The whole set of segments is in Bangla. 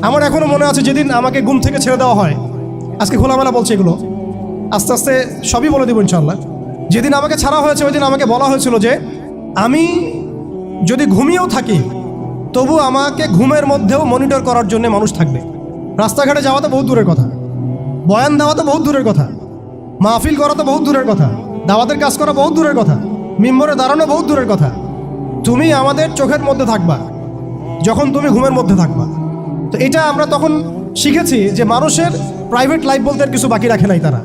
আমার এখনও মনে আছে যেদিন আমাকে ঘুম থেকে ছেড়ে দেওয়া হয়, আজকে খোলামেলা বলছে এগুলো, আস্তে আস্তে সবই বলে দেবো ইনশাল্লাহ। যেদিন আমাকে ছাড়া হয়েছে ওই দিন আমাকে বলা হয়েছিল যে আমি যদি ঘুমিয়েও থাকি তবু আমাকে ঘুমের মধ্যেও মনিটর করার জন্য মানুষ থাকবে। রাস্তাঘাটে যাওয়া তো বহুত দূরের কথা, বয়ান দেওয়া তো বহুত দূরের কথা, মাহফিল করা তো বহুত দূরের কথা, দাওয়াতের কাজ করা বহুত দূরের কথা, মিম্বরে দাঁড়ানো বহুত দূরের কথা। তুমি আমাদের চোখের মধ্যে থাকবা যখন তুমি ঘুমের মধ্যে থাকবা। তো এটা আমরা তখন শিখেছি যে মানুষের প্রাইভেট লাইফ বলতে আর কিছু বাকি রাখে নাই তারা।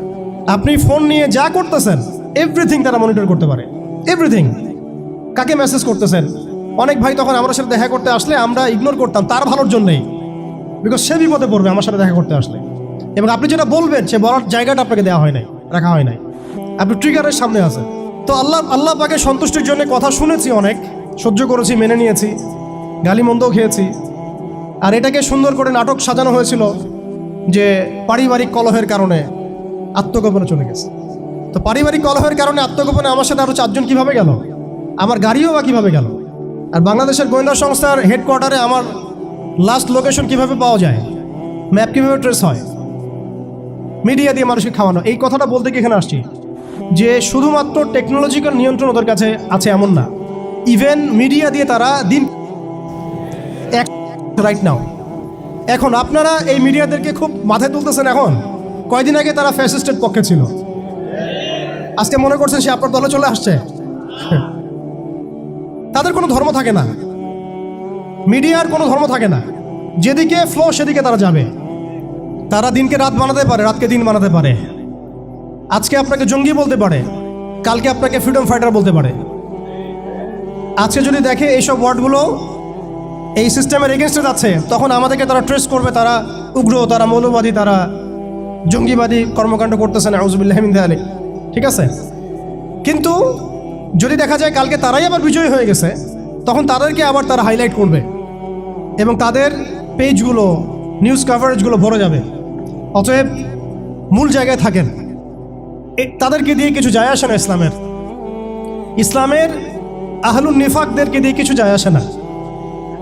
আপনি ফোন নিয়ে যা করতেছেন এভরিথিং তারা মনিটর করতে পারে, এভরিথিং। কাকে মেসেজ করতেছেন, অনেক ভাই তখন আমার সাথে দেখা করতে আসলে আমরা ইগনোর করতাম তার ভালোর জন্যই, বিকজ সে বিপদে পড়বে আমার সাথে দেখা করতে আসলে। এবং আপনি যেটা বলবেন সে বলার জায়গাটা আপনাকে দেওয়া হয় নাই, রাখা হয় নাই, আপনি ট্রিগারের সামনে আছেন। তো আল্লাহ পাকে সন্তুষ্টির জন্য কথা শুনেছি, অনেক সহ্য করেছি, মেনে নিয়েছি, গালি মন্দও খেয়েছি। আর এটাকে সুন্দর করে নাটক সাজানো হয়েছিল যে পারিবারিক কলহের কারণে আত্মগোপনে চলে গেছে। তো পারিবারিক কলহের কারণে আত্মগোপনে আমার সাথে আরও 4 জন কীভাবে গেল, আমার গাড়িও বা কীভাবে গেল, আর বাংলাদেশের গোয়েন্দা সংস্থার হেডকোয়ার্টারে আমার লাস্ট লোকেশন কিভাবে পাওয়া যায়, ম্যাপ কীভাবে ট্রেস হয়, মিডিয়া দিয়ে মানুষকে খাওয়ানো। এই কথাটা বলতে কি এখানে আসছি যে শুধুমাত্র টেকনোলজিক্যাল নিয়ন্ত্রণ ওদের কাছে আছে এমন না, ইভেন মিডিয়া দিয়ে তারা দিন রাইট নাও। এখন আপনারা এই মিডিয়াদেরকে খুব মাথায় তুলতেছেন। এখন কয়দিন আগে তারা ফ্যাসিস্টের পক্ষে ছিল, আজকে মনে করছেন সে আপনার দলে চলে আসছে। তাদের কোনো ধর্ম থাকে না, মিডিয়ার কোনো ধর্ম থাকে না, যেদিকে ফ্লো সেদিকে তারা যাবে। তারা দিনকে রাত বানাতে পারে, রাতকে দিন বানাতে পারে। আজকে আপনাকে জঙ্গি বলতে পারে, কালকে আপনাকে ফ্রিডম ফাইটার বলতে পারে। আজকে যদি দেখে এইসব ওয়ার্ডগুলো এই সিস্টেমের এগেনস্টে যাচ্ছে, তখন আমাদেরকে তারা ট্রেস করবে, তারা উগ্র, তারা মৌলবাদী, তারা জঙ্গিবাদী কর্মকাণ্ড করতেছে না, আউযুবিল্লাহি মিন যালিক। ঠিক আছে, কিন্তু যদি দেখা যায় কালকে তারাই আবার বিজয়ী হয়ে গেছে, তখন তাদেরকে আবার তারা হাইলাইট করবে এবং তাদের পেজগুলো, নিউজ কাভারেজগুলো ভরে যাবে। অতএব মূল জায়গায় থাকেন, তাদেরকে দিয়ে কিছু যায় আসে না। ইসলামের আহলুন নিফাকদেরকে দিয়ে কিছু যায় আসে না।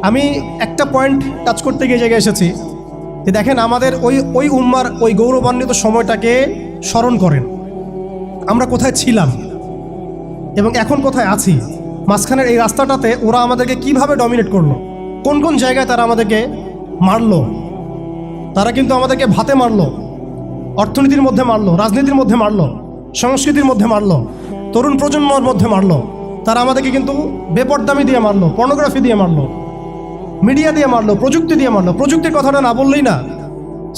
আমি একটা পয়েন্ট টাচ করতে গিয়ে জায়গায় এসেছি যে দেখেন আমাদের ওই উম্মার ওই গৌরবান্বিত সময়টাকে স্মরণ করেন, আমরা কোথায় ছিলাম এবং এখন কোথায় আছি। মাঝখানের এই রাস্তাটাতে ওরা আমাদেরকে কিভাবে ডমিনেট করলো, কোন কোন জায়গায় তারা আমাদেরকে মারলো। তারা কিন্তু আমাদেরকে ভাতে মারলো, অর্থনীতির মধ্যে মারলো, রাজনীতির মধ্যে মারলো, সংস্কৃতির মধ্যে মারলো, তরুণ প্রজন্মের মধ্যে মারলো। তারা আমাদেরকে কিন্তু বেপরদামি দিয়ে মারলো, পর্নোগ্রাফি দিয়ে মারলো, মিডিয়া দিয়ে মারলো, প্রযুক্তি দিয়ে মারলো। প্রযুক্তির কথাটা না বললেই না,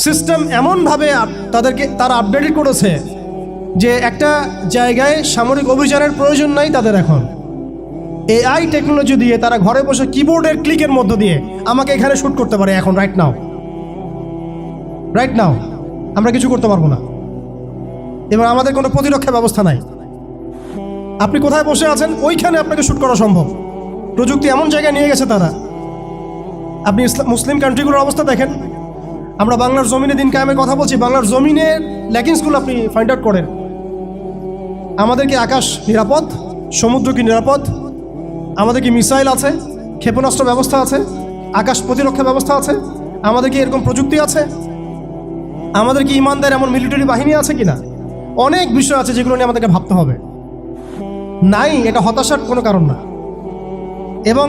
সিস্টেম এমনভাবে তারা আপডেটেড করেছে যে একটা জায়গায় সামরিক অভিযানের প্রয়োজন নাই তাদের। এখন এআই টেকনোলজি দিয়ে তারা ঘরে বসে কিবোর্ডের ক্লিকের মধ্য দিয়ে আমাকে এখানে শ্যুট করতে পারে। এখন রাইট নাও আমরা কিছু করতে পারবো না এবং আমাদের কোনো প্রতিরক্ষা ব্যবস্থা নাই। আপনি কোথায় বসে আছেন ওইখানে আপনাকে শ্যুট করা সম্ভব। প্রযুক্তি এমন জায়গায় নিয়ে গেছে তারা। আপনি মুসলিম কান্ট্রিগুলোর অবস্থা দেখেন। আমরা বাংলার জমিনে দিন কায়েমের কথা বলছি, বাংলার জমিনের ল্যাকিংসগুলো আপনি ফাইন্ড আউট করেন। আমাদের কি আকাশ নিরাপদ, সমুদ্র কি নিরাপদ, আমাদের কি মিসাইল আছে, ক্ষেপণাস্ত্র ব্যবস্থা আছে, আকাশ প্রতিরক্ষা ব্যবস্থা আছে, আমাদের কি এরকম প্রযুক্তি আছে, আমাদের কি ইমানদার এমন মিলিটারি বাহিনী আছে কিনা। অনেক বিষয় আছে যেগুলো নিয়ে আমাদেরকে ভাবতে হবে। নাই, এটা হতাশার কোনো কারণ না। এবং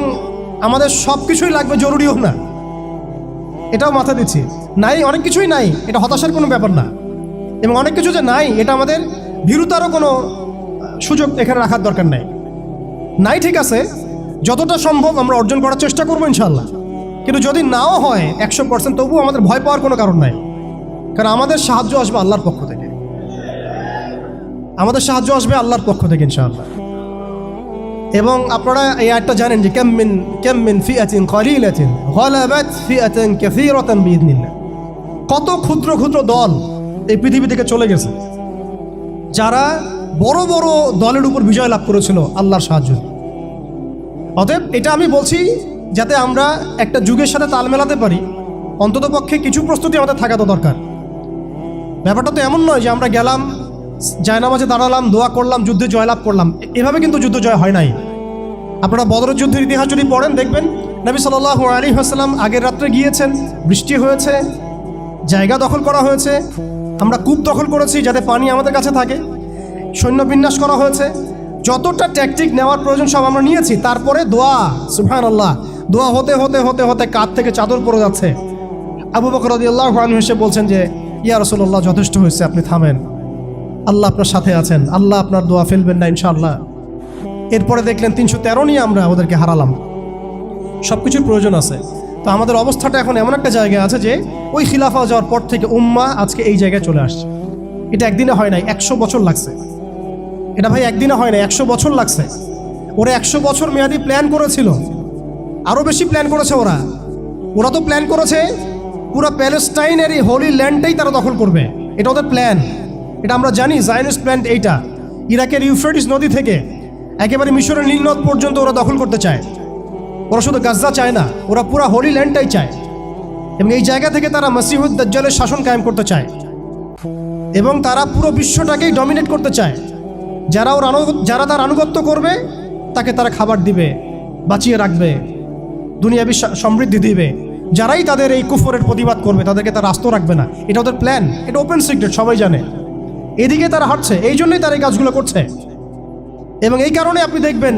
আমাদের সব কিছুই লাগবে, জরুরিও না, এটাও মাথা দিচ্ছি। নাই, অনেক কিছুই নাই, এটা হতাশার কোনো ব্যাপার না। এবং অনেক কিছু যে নাই, এটা আমাদের ভীরুতারও কোনো সুযোগ এখানে রাখার দরকার নাই। ঠিক আছে, যতটা সম্ভব আমরা অর্জন করার চেষ্টা করবো ইনশাল্লাহ। কিন্তু যদি নাও হয় 100%, তবুও আমাদের ভয় পাওয়ার কোনো কারণ নাই। কারণ আমাদের সাহায্য আসবে আল্লাহর পক্ষ থেকে, আল্লাহর পক্ষ থেকে ইনশাআল্লাহ। এবং আপনারা এই আয়াতটা জানেন যে কাম মিন ফিআতিন কালিলাতিন গালাবাত ফিআতান কাসীরাতান বিইذنিল্লাহ। কত ক্ষুদ্র ক্ষুদ্র দল এই পৃথিবী থেকে চলে গেছে যারা বড় বড় দলের উপর বিজয় লাভ করেছিল আল্লাহর সাহায্য। অতএব এটা আমি বলছি যাতে আমরা একটা যুগের সাথে তাল মেলাতে পারি, অন্ততপক্ষে কিছু প্রস্তুতি আমাদের থাকা তো দরকার। ব্যাপারটা তো এমন নয় যে আমরা গেলাম, জায়নামাজে দাঁড়ালাম, দোয়া করলাম, যুদ্ধে জয়লাভ করলাম। এভাবে কিন্তু যুদ্ধ জয় হয় নাই। আপনারা বদরের যুদ্ধের ইতিহাস যদি পড়েন দেখবেন নবী সাল্লাল্লাহু আলাইহি ওয়াসাল্লাম আগের রাত্রে গিয়েছেন, বৃষ্টি হয়েছে, জায়গা দখল করা হয়েছে, আমরা কূপ দখল করেছি যাতে পানি আমাদের কাছে থাকে, সৈন্য বিন্যাস করা হয়েছে, যতটা ট্যাকটিক নেওয়ার প্রয়োজন সব আমরা নিয়েছি। তারপরে দোয়া, সুবহানাল্লাহ, দোয়া হতে হতে হতে হতে কাঁধ থেকে চাদর পড়ে যাচ্ছে। আবু বকর রাদিয়াল্লাহু আনহু এসে বলছেন যে ইয়া রাসূলুল্লাহ, যথেষ্ট হয়েছে, আপনি থামেন, আল্লাহ আপনার সাথে আছেন, আল্লাহ আপনার দোয়া ফেলবেন না ইনশাআল্লাহ। এরপরে দেখলেন 313 নিয়ে আমরা ওদেরকে হারালাম। সব কিছুর প্রয়োজন আছে। তো আমাদের অবস্থাটা এখন এমন একটা জায়গায় আছে যে ওই খিলাফা যাওয়ার পর থেকে উম্মাহ আজকে এই জায়গায় চলে আসছে। এটা একদিনে হয় নাই, 100 বছর লাগছে। এটা ভাই একদিনে হয় নাই, 100 বছর লাগছে। ওরা 100 বছর মেয়াদি প্ল্যান করেছিল, আরও বেশি প্ল্যান করেছে ওরা তো প্ল্যান করেছে পুরো প্যালেস্টাইনের এই হোলি ল্যান্ডটাই তারা দখল করবে। এটা ওদের প্ল্যান, এটা আমরা জানি। জায়নিস্ট প্ল্যান এইটা, ইরাকের ইউফ্রেটিস নদী থেকে একেবারে মিশরের নীল নদ পর্যন্ত ওরা দখল করতে চায়। ওরা শুধু গাজা চায় না, ওরা পুরো হোলি ল্যান্ডটাই চায়। এবং এই জায়গা থেকে তারা মসিহুদ দাজ্জালের শাসন কায়েম করতে চায় এবং তারা পুরো বিশ্বটাকেই ডমিনেট করতে চায়। যারা তার আনুগত্য করবে তাকে তারা খাবার দিবে, বাঁচিয়ে রাখবে, দুনিয়াবী সমৃদ্ধি দিবে। যারাই তাদের এই কুফরের প্রতিবাদ করবে তাদেরকে তারা আস্ত রাখবে না। এটা ওদের প্ল্যান, এটা ওপেন সিক্রেট, সবাই জানে। এদিকে তারা হাঁটছে, এই জন্যই তারা এই কাজগুলো করছে। এবং এই কারণে আপনি দেখবেন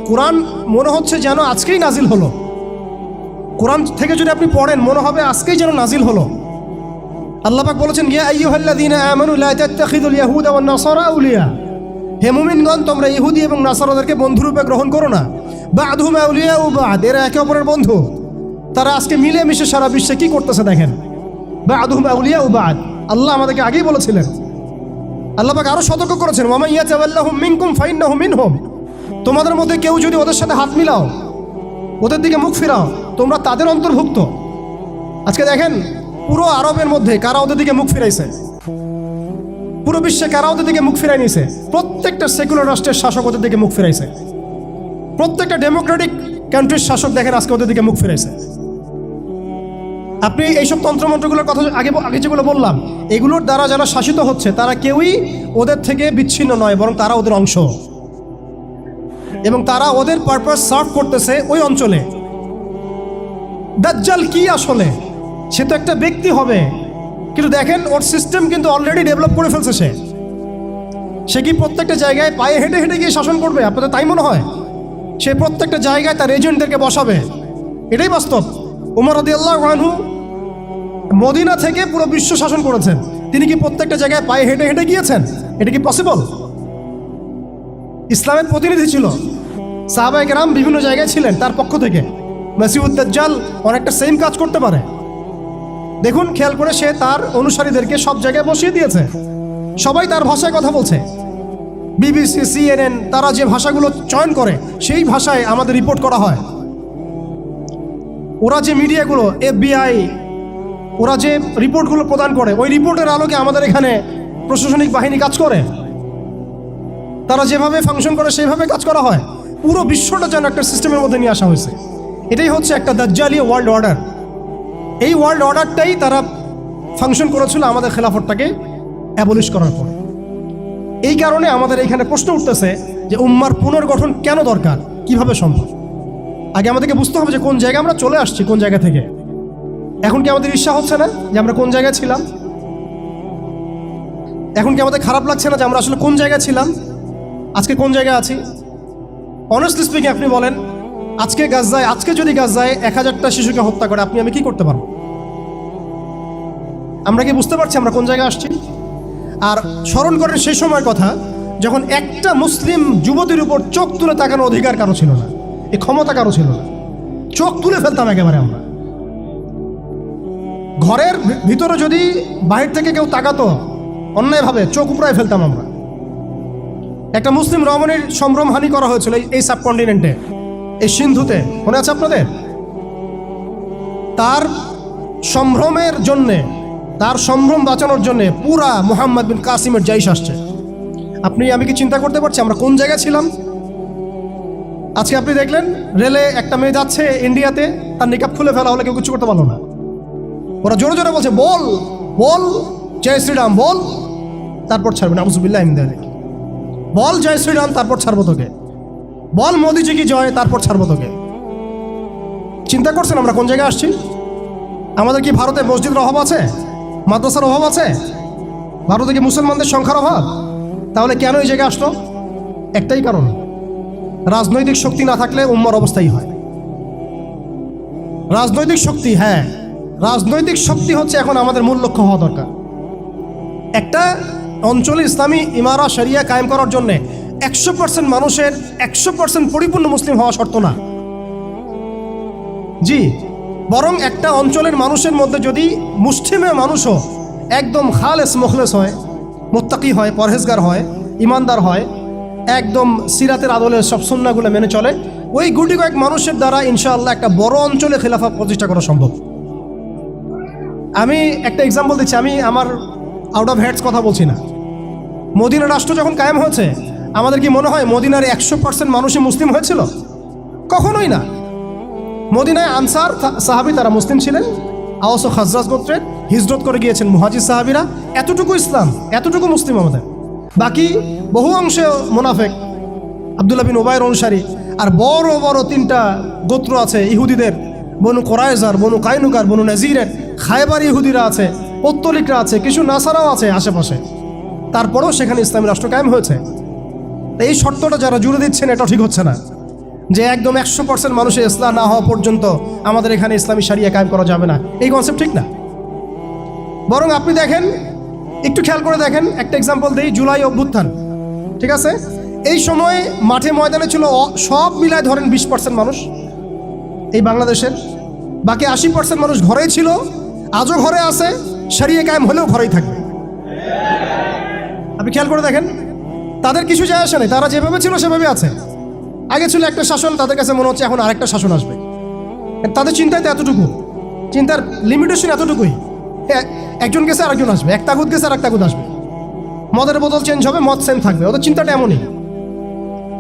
কোরআন মনে হচ্ছে যেন আজকেই নাজিল হলো। কোরআন থেকে যদি আপনি পড়েন মনে হবে আজকেই যেন নাজিল হলো। আল্লাহ পাক বলেছেন, ইয়া আইয়ুহাল্লাযীনা আমানু লা তাত্তাখিযুল ইয়াহুদা ওয়ান নাসারা আউলিয়া, হে মুমিনগণ, তোমরা ইহুদি এবং নাসারাদেরকে বন্ধুরূপে গ্রহণ করো না। বা'দুহুম আউলিয়াউ বা'দ, এরা একে অপরের বন্ধু। তারা আজকে মিলে মিশে সারা বিশ্বে কি করতেছে দেখেন। বা'দুহুম আউলিয়াউ বা'দ, আল্লাহ আমাদেরকে আগেই বলেছিলেন। আল্লাহ পাক আরো সতর্ক করেছেন, ওয়া মান ইয়াতাওয়াল্লাহুম মিনকুম ফাইন্নাহু মিনহুম, তোমাদের মধ্যে কেউ যদি ওদের সাথে হাত মিলাও, ওদের দিকে মুখ ফিরাও, তোমরা তাদের অন্তর্ভুক্ত। আজকে দেখেন পুরো আরবের মধ্যে কারা ওদের দিকে মুখ ফিরাইছে, পুরো বিশ্বে কারা ওদের দিকে মুখ ফিরাই নিয়েছে। প্রত্যেকটা সেকুলার রাষ্ট্রের শাসক ওদের দিকে মুখ ফিরাইছে। প্রত্যেকটা ডেমোক্রেটিক কান্ট্রির শাসক দেখেন আজকে ওদের দিকে মুখ ফিরাইছে। আপনি এইসব তন্ত্রমন্ত্রগুলোর কথা আগে যেগুলো বললাম, এগুলোর দ্বারা যারা শাসিত হচ্ছে তারা কেউই ওদের থেকে বিচ্ছিন্ন নয়, বরং তারা ওদের অংশ এবং তারা ওদের পারপাস সার্ভ করতেছে ওই অঞ্চলে। দাজ্জাল কি আসলে? সে তো একটা ব্যক্তি হবে, কিন্তু দেখেন ওর সিস্টেম কিন্তু অলরেডি ডেভেলপ করে ফেলছে। সে কি প্রত্যেকটা জায়গায় পায়ে হেঁটে হেঁটে গিয়ে শাসন করবে? আপনাদের তাই মনে হয়? সে প্রত্যেকটা জায়গায় তার এজেন্টদেরকে বসাবে, এটাই বাস্তব। ওমর রাদিয়াল্লাহু আনহু মদিনা থেকে পুরো বিশ্ব শাসন করেছেন। তিনি কি প্রত্যেকটা জায়গায় পায়ে হেঁটে হেঁটে গিয়েছেন? এটা কি পসিবল? ইসলামের প্রতিনিধি ছিল, সাহাবায়ে কেরাম বিভিন্ন জায়গায় ছিলেন তার পক্ষ থেকে। মসিহুদ দাজ্জাল অনেকটা সেম কাজ করতে পারে। দেখুন, খেয়াল করে সে তার অনুসারীদেরকে সব জায়গায় বসিয়ে দিয়েছে, সবাই তার ভাষায় কথা বলছে। বিবিসি, CNN তারা যে ভাষাগুলো চয়ন করে সেই ভাষায় আমাদের রিপোর্ট করা হয়। ওরা যে মিডিয়াগুলো, FBI, ওরা যে রিপোর্টগুলো প্রদান করে ওই রিপোর্টের আলোকে আমাদের এখানে প্রশাসনিক বাহিনী কাজ করে। তারা যেভাবে ফাংশন করে সেইভাবে কাজ করা হয়। পুরো বিশ্বটা যেন একটা সিস্টেমের মধ্যে নিয়ে আসা হয়েছে। এটাই হচ্ছে একটা দাজ্জালীয় ওয়ার্ল্ড অর্ডার। এই ওয়ার্ল্ড অর্ডারটাই তারা ফাংশন করেছিল আমাদের খেলাফতটাকে অ্যাবলিশ করার পর। এই কারণে আমাদের এইখানে প্রশ্ন উঠতেছে যে উম্মার পুনর্গঠন কেন দরকার, কিভাবে সম্ভব? আগে আমাদেরকে বুঝতে হবে যে কোন জায়গায় আমরা চলে আসছি, কোন জায়গা থেকে। এখন কি আমাদের ঈর্ষা হচ্ছে না যে আমরা কোন জায়গায় ছিলাম? এখন কি আমাদের খারাপ লাগছে না যে আমরা আসলে কোন জায়গায় ছিলাম, আজকে কোন জায়গায় আছি? অনেস্টলি স্পিকিং আপনি বলেন, আজকে যদি গাজায় 1000টা শিশুকে হত্যা করে আমি কি করতে পারবো? আমরা কি বুঝতে পারছি আমরা কোন জায়গায় আসছি? আর স্মরণ করেন সেই সময়ের কথা যখন একটা মুসলিম যুবতীর উপর চোখ তুলে তাকানোর অধিকার কারো ছিল না, এই ক্ষমতা কারো ছিল না। চোখ তুলে ফেলতাম একেবারে আমরা। ঘরের ভিতরে যদি বাহির থেকে কেউ তাকাতো অন্যায়ভাবে, চোখ উপড়ায় ফেলতাম আমরা। একটা মুসলিম রমণীর সম্ভ্রমহানি করা হয়েছিল এই সাবকন্টিনেন্টে, এই সিন্ধুতে, মনে আছে আপনাদের? তার সম্ভ্রমের জন্যে, তার সম্ভ্রম বাঁচানোর জন্যে পুরা মুহাম্মদ বিন কাসিমের জাইশ আসছে। আমি কি চিন্তা করতে পারছি আমরা কোন জায়গায় ছিলাম? আজকে আপনি দেখলেন রেলে একটা মেয়ে যাচ্ছে ইন্ডিয়াতে, তার নিকাব খুলে ফেলা হলে কেউ কিছু করতে পারলো না। ওরা জোরে জোরে বলছে, বল বল জয় শ্রীরাম, বল, তারপর ছাড়বে না। আউযুবিল্লাহি মিন যালিক। বল জয় শ্রীরাম, তারপর ছাড়বো তোকে। বল মোদিজি কি জয়, তারপর ছাড়বো তোকে। চিন্তা করছেন আমরা কোন জায়গায় আসছি? আমাদের কি ভারতে মসজিদের অভাব আছে, মাদ্রাসার অভাব আছে? ভারতে কি মুসলমানদের সংখ্যার অভাব? তাহলে কেন এই জায়গায় আসলো? একটাই কারণ, রাজনৈতিক শক্তি না থাকলে উম্মার অবস্থাই হয়। রাজনৈতিক শক্তি, হ্যাঁ রাজনৈতিক শক্তি হচ্ছে এখন আমাদের মূল লক্ষ্য হওয়া দরকার। একটা অঞ্চলে ইসলামী ইমারা শরিয়া কায়েম করার জন্য 100% মানুষের 100% পরিপূর্ণ মুসলিম হওয়া শর্ত না, জি, বরং একটা অঞ্চলের মানুষের মধ্যে যদি মুসলিমে মানুষও একদম খালেস মুখলেস হয়, মুত্তাকি হয়, পরহেজগার হয়, ইমানদার হয়, একদম সিরাতের আদলের সব সুন্নাহগুলো মেনে চলে, ওই গুটি কয়েক মানুষের দ্বারা ইনশাআল্লাহ একটা বড় অঞ্চলে খেলাফত প্রতিষ্ঠা করা সম্ভব। আমি একটা এক্সাম্পল দিচ্ছি, আমি আমার আউট অফ হেডস কথা বলছি না। মদিনা রাষ্ট্র যখন কায়েম হয়েছে, আমাদের কি মনে হয় মদিনার 100% মানুষই মুসলিম হয়েছিল? কখনোই না। মদিনায় আনসার সাহাবি তারা মুসলিম ছিলেন, আওস ও খাজরাজ গোত্রের, হিজরত করে গিয়েছেন মুহাজির সাহাবিরা, এতটুকু ইসলাম, এতটুকু মুসলিম আমাদের। বাকি বহু অংশে মুনাফেক, আব্দুল্লাহ বিন উবাইর অনুসারী, আর বড় বড় 3টা গোত্র আছে ইহুদিদের, বনু কোরাইজার, বনু কাইনুকার, বনু নাজিরের, খায়বার ইহুদিরা আছে, পত্তলিকরা আছে, কিছু নাসারাও আছে আশেপাশে। তারপরেও সেখানে ইসলামী রাষ্ট্র কায়েম হয়েছে। এই শর্তটা যারা জুড়ে দিচ্ছেন এটা ঠিক হচ্ছে না, যে একদম 100% মানুষের ইসলাম না হওয়া পর্যন্ত আমাদের এখানে ইসলামী শরিয়া কায়েম করা যাবে না, এই কনসেপ্ট ঠিক না। বরং আপনি দেখেন, একটু খেয়াল করে দেখেন, একটা এক্সাম্পল দিই, জুলাই অভ্যুত্থান, ঠিক আছে, এই সময় মাঠে ময়দানে ছিল সব মিলায় ধরেন 20% মানুষ এই বাংলাদেশের, বাকি 80% মানুষ ঘরেই ছিল, আজও ঘরে আছে, শরিয়া কায়েম হলেও ঘরেই থাকবে। আপনি খেয়াল করে দেখেন, তাদের কিছু যায় আসে নাই, তারা যেভাবে ছিল সেভাবে আছে। আগে ছিল একটা শাসন, তাদের কাছে মনে হচ্ছে এখন আরেকটা শাসন আসবে। তাদের চিন্তায় তো এতটুকু, চিন্তার লিমিটেশন এতটুকুই, একজন গেছে আরেকজন আসবে, এক তাগুত গেছে আর এক তাগুত আসবে, মদের বোতল চেঞ্জ হবে, মদ সেম থাকবে, ওদের চিন্তাটা এমনই।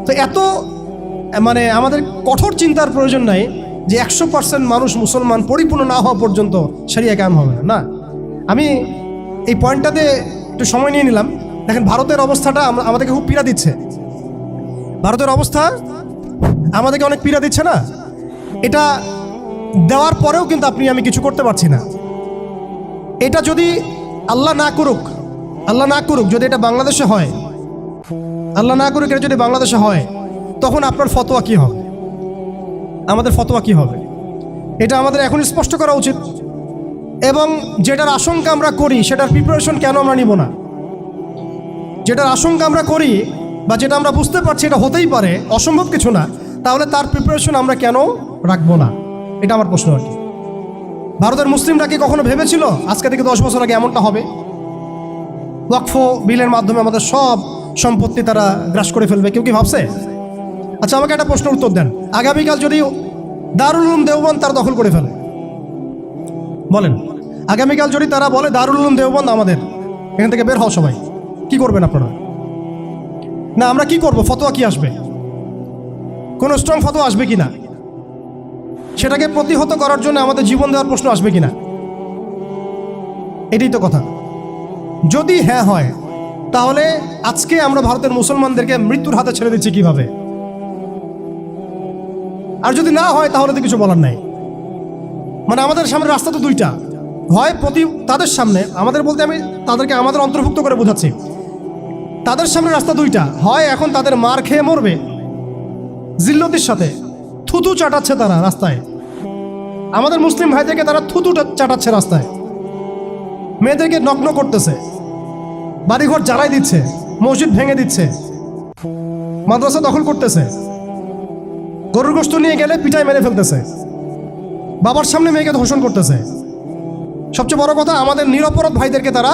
তো এত মানে আমাদের কঠোর চিন্তার প্রয়োজন নাই যে 100% মানুষ মুসলমান পরিপূর্ণ না হওয়া পর্যন্ত শরিয়া কায়েম হবে না। আমি এই পয়েন্টটাতে একটু সময় নিয়ে নিলাম। দেখেন ভারতের অবস্থাটা আমাদেরকে খুব পীড়া দিচ্ছে। ভারতের অবস্থা আমাদেরকে অনেক পীড়া দিচ্ছে না? এটা দেওয়ার পরেও কিন্তু আপনি আমি কিছু করতে পারছি না। এটা যদি আল্লাহ না করুক যদি এটা বাংলাদেশে হয়, আল্লাহ না করুক এটা যদি বাংলাদেশে হয়, তখন আপনার ফতোয়া কি হবে, আমাদের ফতোয়া কি হবে, এটা আমাদের এখন স্পষ্ট করা উচিত। এবং যেটার আশঙ্কা আমরা করি সেটার প্রিপারেশন কেন আমরা নিব না? যেটার আশঙ্কা আমরা করি বা যেটা আমরা বুঝতে পারছি এটা হতেই পারে, অসম্ভব কিছু না, তাহলে তার প্রিপারেশন আমরা কেন রাখবো না? এটা আমার প্রশ্ন আর কি। ভারতের মুসলিমরা কি কখনো ভেবেছিল আজকে থেকে 10 বছর আগে এমনটা হবে? ওয়াকফ বিলের মাধ্যমে আমাদের সব সম্পত্তি তারা গ্রাস করে ফেলবে, কেউ কি ভাবছে? আচ্ছা আমাকে একটা প্রশ্নের উত্তর দেন, আগামীকাল যদি দারুল উলুম দেওবন্দ তারা দখল করে ফেলে, বলেন, আগামীকাল যদি তারা বলে দারুল উলুম দেওবন্দ আমাদের, এখান থেকে বের হও সবাই, কি করবেন আপনারা? না আমরা কি করব? ফতোয়া কি আসবে? কোনো স্ট্রং ফতোয়া আসবে কিনা? সেটাকে প্রতিহত করার জন্য আমাদের জীবন দেওয়ার প্রশ্ন আসবে কিনা? এটাই তো কথা। যদি হ্যাঁ হয়, তাহলে আজকে আমরা ভারতের মুসলমানদেরকে মৃত্যুর হাতে ছেড়ে দিচ্ছি কিভাবে? আর যদি না হয় তাহলে তো কিছু বলার নাই। মানে আমাদের সামনে রাস্তা তো দুইটা, হয় তাদের সামনে, আমাদের বলতে আমি তাদেরকে আমাদের অন্তর্ভুক্ত করে বোঝাচ্ছি, তাদের সামনে রাস্তা দুইটা, হয় এখন তাদের মার খেয়ে মরবে জিল্লতির সাথে, থুতু চাটাচ্ছে তারা রাস্তায়, আমাদের মুসলিম ভাইদেরকে তারা থুতু চাটাচ্ছে রাস্তায়, মেয়েদেরকে নগ্ন করতেছে, বাড়িঘর জ্বালাই দিচ্ছে, মসজিদ ভেঙে দিচ্ছে, মাদ্রাসা দখল করতেছে, গরুর গোশত নিয়ে গেলে পিটায় মেরে ফেলতেছে, বাবার সামনে মেয়েকে ধর্ষণ করতেছে। সবচেয়ে বড় কথা, আমাদের নিরপরাধ ভাইদেরকে তারা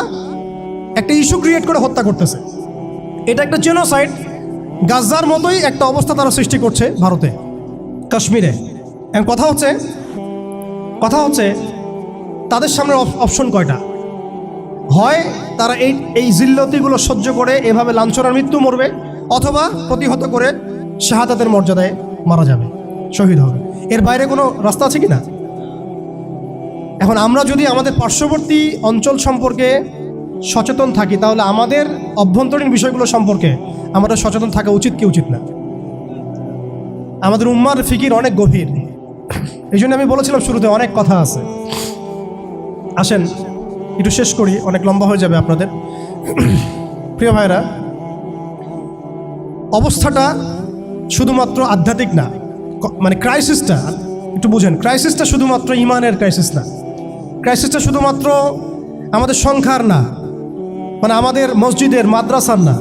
একটা ইস্যু ক্রিয়েট করে হত্যা করতেছে। এটা একটা জেনোসাইড, গাজার মতোই একটা অবস্থা তারা সৃষ্টি করছে ভারতে, কাশ্মীরে। এখন কথা হচ্ছে তাদের সামনে অপশন কয়টা? হয় তারা এই জিল্লতিগুলো সহ্য করে এভাবে লাঞ্ছনার মৃত্যু মরবে, অথবা প্রতিহত করে শাহাদাতের মর্যাদায় মারা যাবে, শহীদ হবে। এর বাইরে কোনো রাস্তা আছে কি না? এখন আমরা যদি আমাদের পার্শ্ববর্তী অঞ্চল সম্পর্কে সচেতন থাকি, তাহলে আমাদের অভ্যন্তরীণ বিষয়গুলো সম্পর্কে আমাদের সচেতন থাকা উচিত কি উচিত না? আমাদের উম্মার ফিকির অনেক গভীর। এই জন্য আমি বলেছিলাম শুরুতে অনেক কথা আছে। আসেন একটু শেষ করি, অনেক লম্বা হয়ে যাবে আপনাদের। প্রিয় ভাইরা, অবস্থাটা শুধুমাত্র আধ্যাত্মিক না, মানে ক্রাইসিসটা একটু বুঝেন, ক্রাইসিসটা শুধুমাত্র ইমানের ক্রাইসিস না, ক্রাইসিসটা শুধুমাত্র আমাদের সংখ্যার না, মানে আমাদের মসজিদের মাদ্রাসার না,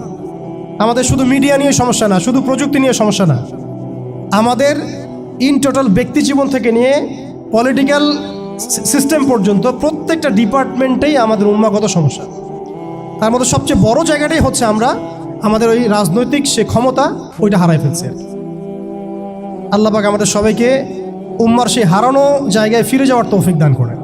আমাদের শুধু মিডিয়া নিয়ে সমস্যা না, শুধু প্রযুক্তি নিয়ে সমস্যা না, আমাদের ইন টোটাল ব্যক্তি জীবন থেকে নিয়ে পলিটিক্যাল সিস্টেম পর্যন্ত প্রত্যেকটা ডিপার্টমেন্টেই আমাদের উন্মাগত সমস্যা। তার মধ্যে সবচেয়ে বড় জায়গাটাই হচ্ছে আমরা আমাদের ওই রাজনৈতিক সে ক্ষমতা ওইটা হারাই ফেলছি। আল্লাহ পাক আমাদের সবাইকে উম্মার সেই হারানো জায়গায় ফিরে যাওয়ার তৌফিক দান করে।